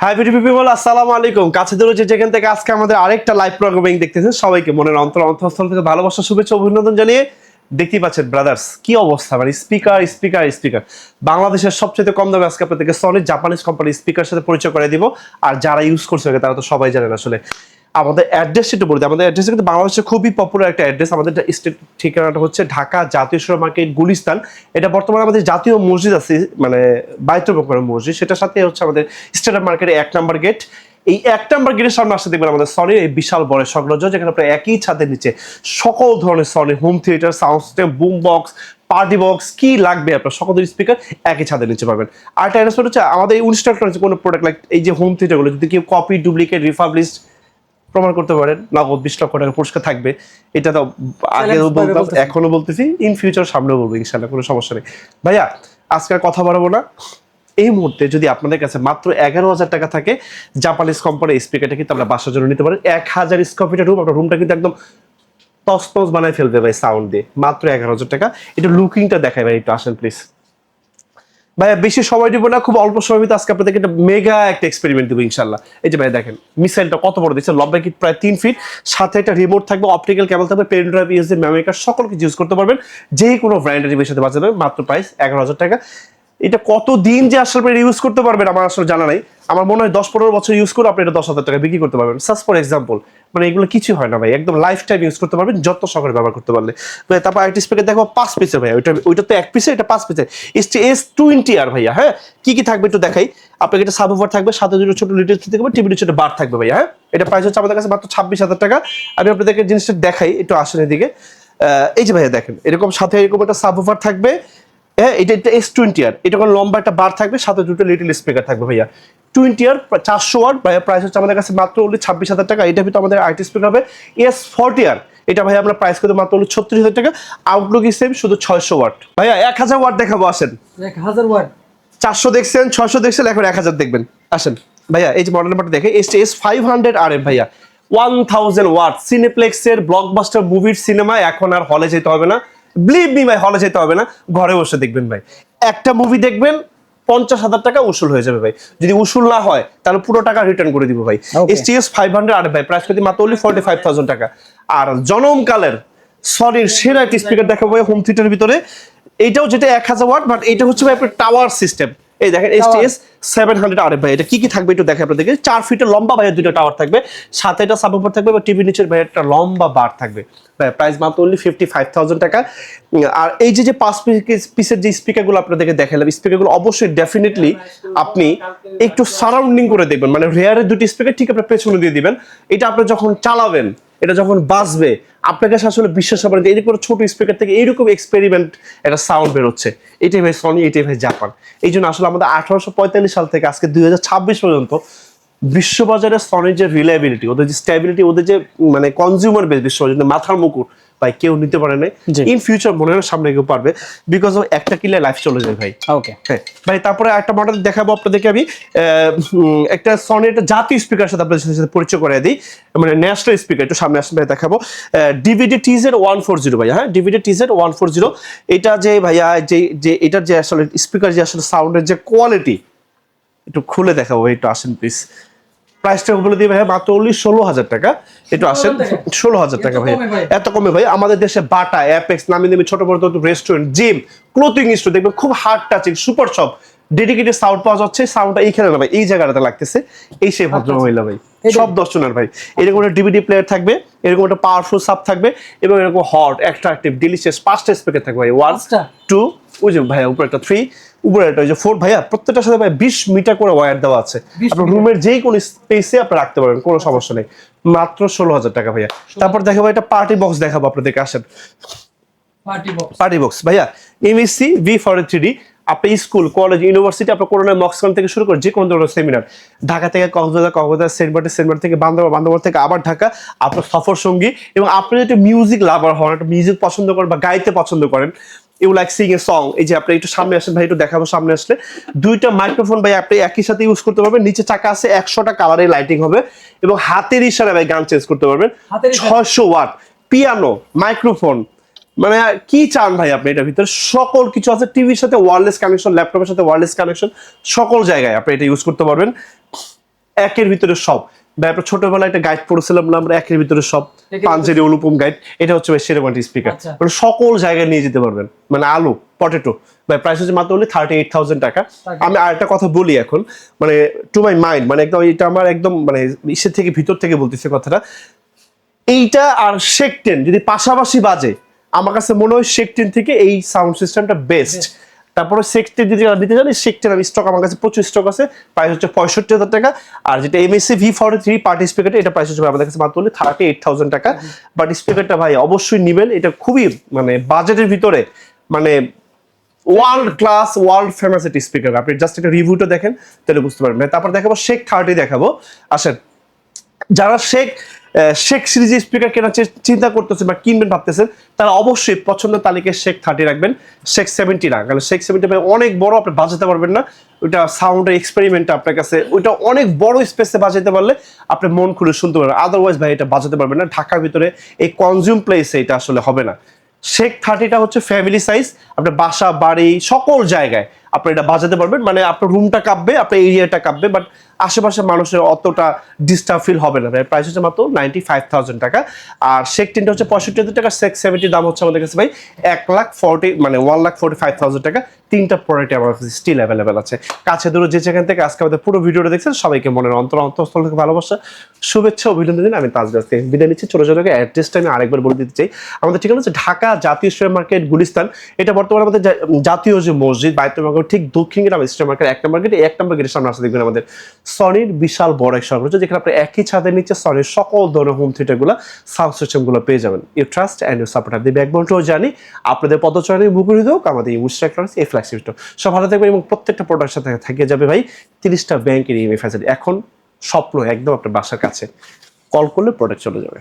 High people, আসসালামু আলাইকুম। কাছে দূরে যেখান থেকে আজকে আমাদের আরেকটা লাইভ প্রোগ্রামিং দেখতেছেন, সবাইকে মনের অন্তঃস্থল থেকে ভালোবাসা, শুভেচ্ছা, অভিনন্দন জানিয়ে দেখতেই পাচ্ছেন ব্রাদার্স কি অবস্থা, মানে স্পিকার বাংলাদেশের সবচেয়ে কম দামে আজকে আপনাদেরকে সনির জাপানিজ কোম্পানির স্পিকার সাথে পরিচয় করে দিব। আর যারা ইউজ করছে তারা তো সবাই জানেন। আসলে আমাদের অ্যাড্রেসটা একটু বলে দিই। আমাদের অ্যাড্রেস কিন্তু বাংলাদেশে খুবই পপুলার একটা অ্যাড্রেস। আমাদের স্টেট ঠিকানাটা হচ্ছে ঢাকা জাতীয় সুপার মার্কেট গুলিস্তান। এটা বর্তমানে আমাদের জাতীয় মসজিদ আছে, মানে বাইতুল মোকাররম মসজিদ, সেটার সাথে হচ্ছে আমাদের স্টেডিয়াম মার্কেটের 1 নম্বর গেট। এই 1 নম্বর গেটের সামনে আসতে দেখবেন আমাদের সনির এই বিশাল বড় সংলগ্ন, যেখানে আপনার একই ছাদের নিচে সকল ধরনের Sony home theatre, sound system, broom box, party box, কি লাগবে আপনার সকল ধরনের স্পিকার একই ছাদের নিচে পাবেন। আর একটা অ্যানাউন্সমেন্ট হচ্ছে, আমাদের এই অনুষ্ঠানটা কোনো প্রোডাক্ট লাইক এই যে হোম থিয়েটারগুলো যদি কেউ কপি, ডুপ্লিকেট, রিফাবলিশড প্রমাণ করতে পারেন, নগদ 20 লক্ষ টাকা পুরস্কার থাকবে। এটা তো আগেও বলতাম, এখনো বলতেছি, ইন ফিউচার সামনেও বলবো ইনশাল্লাহ, কোনো সমস্যা নেই। ভাইয়া আজকে আর কথা বাড়াবো না। এই মুহূর্তে যদি আপনাদের কাছে মাত্র 11,000 টাকা থাকে, জাপানিজ কোম্পানির স্পিকারটা কিন্তু আমরা বাসার জন্য নিতে পারেন। 1000 স্কোয়ার ফিটের রুম, আপনার রুমটা কিন্তু একদম তছনছ বানায় ফেলবে ভাই সাউন্ড দিয়ে। মাত্র 11,000 টাকা। এটা লুকিংটা দেখায় ভাই, একটু আসেন প্লিজ। ভাইয়া বেশি সময় দিব না, খুব অল্প সময় ভিতরে আজকে আপনাদেরকে একটা মেগা একটা এক্সপেরিমেন্ট দেবো ইনশাল্লাহ। এই যে ভাই দেখেন মিসাইলটা কত বড় দেখছেন, লম্বা কি প্রায় 3 ফিট, সাথে একটা রিমোট থাকবে, অপটিক্যাল কেবল থাকবে, pen drive, USB, memory card সকল কিছু ইউজ করতে পারবেন। যে কোনো ব্র্যান্ডের টিভির সাথে বাজাবে। মাত্র প্রাইস 11,000 টাকা। এটা কতদিন যে আসলে ইউজ করতে পারবেন আমার আসলে জানা নাই। আমার মনে হয় 10-15 বছর ইউজ করে আপনি এটা 10,000 টাকা বিক্রি করতে পারবেন, সাস ফর এক্সাম্পল। মানে এগুলো কিছু হয় না ভাই, একদম লাইফ টাইম ইউজ করতে পারবেন, যত সহকারে ব্যবহার করতে পারলে। তারপর আইটি স্পিকার দেখো 5 পিসের ভাইয়া, ওইটা তো 1 পিসের, এটা 5 পিসের S20R ভাইয়া। হ্যাঁ, কি থাকবে একটু দেখাই আপনাকে। এটা সাবওুফার থাকবে, সাথে দুটো ছোট লিটল থাকবে, টিভির ছোট বার থাকবে ভাইয়া। হ্যাঁ, এটা প্রাইস হচ্ছে আমাদের কাছে মাত্র 26,000 টাকা। আমি আপনাদেরকে জিনিসটা দেখাই, একটু আসেন এদিকে। এই যে ভাইয়া দেখেন, এরকম সাথে এরকম একটা সাবওুফার থাকবে। হ্যাঁ, এটা S20R, এটা কোনো লম্বা একটা বার থাকবে, সাথে দুটো লিটল স্পিকার থাকবে ভাইয়া। 20R 400 ওয়াট ভাইয়া, প্রাইস হচ্ছে আমাদের কাছে মাত্র 26,000 টাকা। এটা ভিতরে আমাদের আইটি স্পিকার হবে S40R। এটা ভাইয়া আমরা প্রাইস করতে মাত্র 36,000 টাকা। আউটলুক সেম, শুধু 600 ওয়াট ভাইয়া। 1000 ওয়াট দেখাবো, আসেন। 1000 ওয়াট, 400 দেখছেন, 600 দেখছেন, এখন 1000 দেখবেন, আসেন ভাইয়া। এই যে মডেল নাম্বারটা দেখে, S500RM ভাইয়া, 1000 ওয়াট সিনেপ্লেক্সের ব্লকবাস্টার মুভির সিনেমা। এখন আর হলে যেতে হবে না, বিলিভ মি ভাই, হলে যেতে হবে না, ঘরে বসে দেখবেন ভাই। একটা মুভি দেখবেন, 50,000 টাকা উসুল হয়ে যাবে ভাই। যদি উসুল না হয় তাহলে পুরো টাকা রিটার্ন করে দিব ভাই। S500R ভাই, প্রাইস করতে মাত্র 45,000 টাকা। আর জনমকালের সনির সেরা একটা স্পিকার দেখাবো ভাই হোম থিয়েটারের ভিতরে। এইটাও যেটা 1000 ওয়াট, বাট এটা হচ্ছে ভাই আপনার টাওয়ার সিস্টেম। এই দেখেন STS700R ভাই, এটা কি থাকবে একটু দেখে আপনাদেরকে। 4 ফিটের লম্বা ভাই, দুটো টাওয়ার থাকবে, সাথে এটা সাবওুফার থাকবে, বা টিভি নিচের ভাই একটা লম্বা বার থাকবে। প্রাইস মাত্র 55,000 টাকা। আর এই যে 5 পিসের যে স্পিকারগুলো আপনাদেরকে দেখালাম, স্পিকারগুলো অবশ্যই ডেফিনেটলি আপনি একটু সারাউন্ডিং করে দেখবেন, মানে রেয়ারের দুটি স্পিকার ঠিক আপনার পেছনে দিয়ে দিবেন। এটা আপনি যখন চালাবেন, এটা যখন বাজবে, আপনার কাছে আসলে বিশ্বাস হবে না যে এরকম ছোট স্পিকার থেকে এইরকম এক্সপেরিমেন্ট একটা সাউন্ড বেরোচ্ছে। এটাই ভাই সনি, এটাই ভাই জাপান। এই জন্য আসলে আমাদের 1845 সাল থেকে আজকে 2026 পর্যন্ত বিশ্ববাজারে সনির যে রিলায়েবিলিটি, ওদের যে স্টেবিলিটি, ওদের যে মানে কনজিউমার বেস, বিশ্ববাজারে মাথার মুকুর ভাই, কেউ নিতে পারে না। ইন ফিউচার মনে হয় সামনে কেউ পারবে, বিকজ অফ একটা কিনলে লাইফ চলে যায় ভাই। ওকে হ্যাঁ ভাই, তারপরে একটা মডেল দেখাবো আপনাদেরকে আমি। একটা সনি, একটা জাতীয় স্পিকার সাথে আপনাদের সাথে পরিচয় করে দিই, মানে ন্যাশনাল স্পিকার। একটু সামনে আসলে দেখাবো। DVD TZ140 ভাইয়া। হ্যাঁ, DVD TZ140। এটা যে ভাইয়া, যে এটার যে আসলে স্পিকার, যে আসলে সাউন্ডের যে কোয়ালিটি, একটু খুলে দেখাবো, একটু আসেন প্লিজ। প্রাইসটা বলে দিই ভাইয়া, মাত্র 16,000 টাকা। একটু আসেন, 16,000 টাকা ভাই, এত কমে ভাই। আমাদের দেশে বাটা, অ্যাপেক্স, নামি দামি ছোট বড় রেস্টুরেন্ট, জিম, ক্লোথিং স্টোর দেখবেন খুব hard touching, super shop, dedicated sound পাওয়া যাচ্ছে। সাউন্ডটা এইখানে না ভাই, এই জায়গাটাতে লাগতেছে। এই সেই ভদ্র মহিলা ভাই, সব দর্শনার ভাই। এরকম একটা ডিভিডি প্লেয়ার থাকবে, এরকম একটা পাওয়ারফুল সাব থাকবে, এবং এরকম হট, অ্যাট্রাকটিভ, ডিলিশিয়াস 5টা স্পিকার থাকবে ভাই। 1 2, ওই যে ভাইয়া উপরে একটা 3, উপরে একটা 4 ভাইয়া। প্রত্যেকটার সাথে ভাই 20 মিটার করে ওয়্যার দেওয়া আছে। আপনার রুমের যেই কোনো স্পেসে আপনি রাখতে পারবেন, কোনো সমস্যা নেই। মাত্র 16,000 টাকা ভাইয়া। তারপর দেখাবো একটা পার্টি বক্স দেখাবো আপনাদেরকে, আসেন। পার্টি বক্স ভাইয়া, MSc V43D। আপনি স্কুল, কলেজ, ইউনিভার্সিটি, আপনার করোনা মক্সকন থেকে শুরু করে যে কোনো ধরনের সেমিনার, ঢাকা থেকে কক্সবাজার, সেন্টমার্টিন থেকে বান্দরবান থেকে আবার ঢাকা, আপনার সফর সঙ্গী। এবং আপনি যদি মিউজিক লাভার হন, একটা মিউজিক পছন্দ করেন বা গাইতে পছন্দ করেন, you like sing a song, এই যে আপনি একটু সামনে আসেন ভাই, একটু দেখাবো সামনে আসলে। 2টা মাইক্রোফোন ভাই আপনি একই সাথে ইউজ করতে পারবেন। নিচে চাকা আছে, 100টা কালারে লাইটিং হবে, এবং হাতের ইশারায় ভাই গান চেঞ্জ করতে পারবেন। 600 ওয়াট পিয়ানো, মাইক্রোফোন, মানে কি চান ভাই আপনি, এটার ভিতরে সকল কিছু আছে। টিভির সাথে ওয়্যারলেস কানেকশন, ল্যাপটপের সাথে ওয়্যারলেস কানেকশন, সকল জায়গায় আপনি এটা ইউজ করতে পারবেন। একের ভিতরে সব। ভাই আপনার ছোটবেলায় একটা গাইড পড়েছিলাম না আমরা, একের ভিতরে সব, পাঞ্জেরি অনুপম গাইড, এটা হচ্ছে ভাই সেরকম একটা স্পিকার, মানে সকল জায়গায় নিয়ে যেতে পারবেন, মানে আলু পটেটো। ভাই প্রাইস হচ্ছে মাত্র হলে 38,000 টাকা। আমি আরেকটা কথা বলি এখন, মানে টু মাই মাইন্ড, মানে একদম এটা আমার একদম মানে ইসের থেকে ভিতর থেকে বলতেছে কথাটা, এইটা আর শেক 10 যদি পাশাপাশি বাজে, আমার কাছে মনে হয় শেক 10 থেকে এই সাউন্ড সিস্টেমটা বেস্ট। তারপরে শেক 10 যদি নিতে চান, শেক 10 আমি স্টক, আমার কাছে প্রচুর স্টক আছে, প্রাইস হচ্ছে 65,000 টাকা। আর যেটা MSC V43 পার্টি স্পিকারটা, এটা প্রাইস হচ্ছে আমাদের কাছে মাত্র হলে 38,000 টাকা। বাট স্পিকারটা ভাই অবশ্যই নিবেন, এটা খুবই মানে বাজেটের ভিতরে, মানে ওয়ার্ল্ড ক্লাস ওয়ার্ল্ড ফেমাস একটা স্পিকার। আপনি জাস্ট একটা রিভিউটা দেখেন তাহলে বুঝতে পারবেন। তারপর দেখাবো শেক 30 দেখাবো। আসেন, যারা শেক সিরিজের স্পিকার কেনার চিন্তা করতেছেন বা কিনবেন ভাবতেছেন, তারা অবশ্যই পছন্দের তালিকায় শেক 30 রাখবেন, শেক 70 না, কারণ শেক 70 অনেক বড়, আপনি বাজাতে পারবেন না ওইটা, সাউন্ডের এক্সপেরিমেন্টটা আপনার কাছে, ওইটা অনেক বড় স্পেসে বাজাতে পারলে আপনি মন খুলে শুনতে পারবেন, আদারওয়াইজ ভাই এটা বাজাতে পারবেন না, ঢাকার ভিতরে এই কনজিউম প্লেসে এটা আসলে হবে না। শেক 30টা হচ্ছে ফ্যামিলি সাইজ, আপনার বাসা বাড়ি সকল জায়গায় আপনি এটা বাজাতে পারবেন, মানে আপনার রুমটা কাঁপবে, আপনার এরিয়াটা কাঁপবে, বাট আশেপাশে মানুষের অতটা ডিস্টার্ব ফিল হবে না। প্রাইস হচ্ছে মাত্র 95,000 টাকা। আর শেক 10টা হচ্ছে 65,000 টাকা, শেক 70 দাম হচ্ছে আমাদের কাছে ভাই 1,45,000 টাকা। তিনটা প্রোডাক্ট আমার কাছে স্টিল অ্যাভেলেবেল আছে। কাছে দূরে যে যেখান থেকে আজকে আমাদের পুরো ভিডিওটা দেখছেন, সবাইকে মনের অন্তঃস্থল থেকে ভালোবাসা, শুভেচ্ছা, অভিনন্দন দিন। আমি তাজগাছ থেকে বিদায় নিচ্ছি, ছোট ছোট অ্যাড্রেসটা আমি আরেকবার বলে দিতে চাই। আমাদের ঠিকানা হচ্ছে ঢাকা জাতীয় স্ট্রিট মার্কেট গুলিস্তান, এটা বর্তমানে আমাদের জাতীয় যে মসজিদ বাইতুল মামুন ঠিক দক্ষিণ গ্রাম স্ট্রিট মার্কেট 1 নম্বর গেট, 1 নম্বর গেটের সামনে আসতে দেখবেন আমাদের সনির বিশাল বড় এক শপ রয়েছে, যেখানে আপনি একই ছাদের নিচে সনির সকল ধরনের হোম থিয়েটারগুলো, সাউন্ড সিস্টেমগুলো পেয়ে যাবেন। You trust and you support the ব্যাকবোনটাও জানি আপনাদের পদচারণে মুখরিত হোক আমাদের এই উইস্ট্রাক্টরস এই ফ্ল্যাগশিপ স্টোর। সব ভালো থাকবেন এবং প্রত্যেকটা প্রোডাক্টের সাথে থেকে যাবে ভাই 30টা ব্যাংকের ইএমআই ফ্যাসিলিটি। এখন স্বপ্ন একদম আপনার বাসার কাছে, কল করলে প্রোডাক্ট চলে যাবে।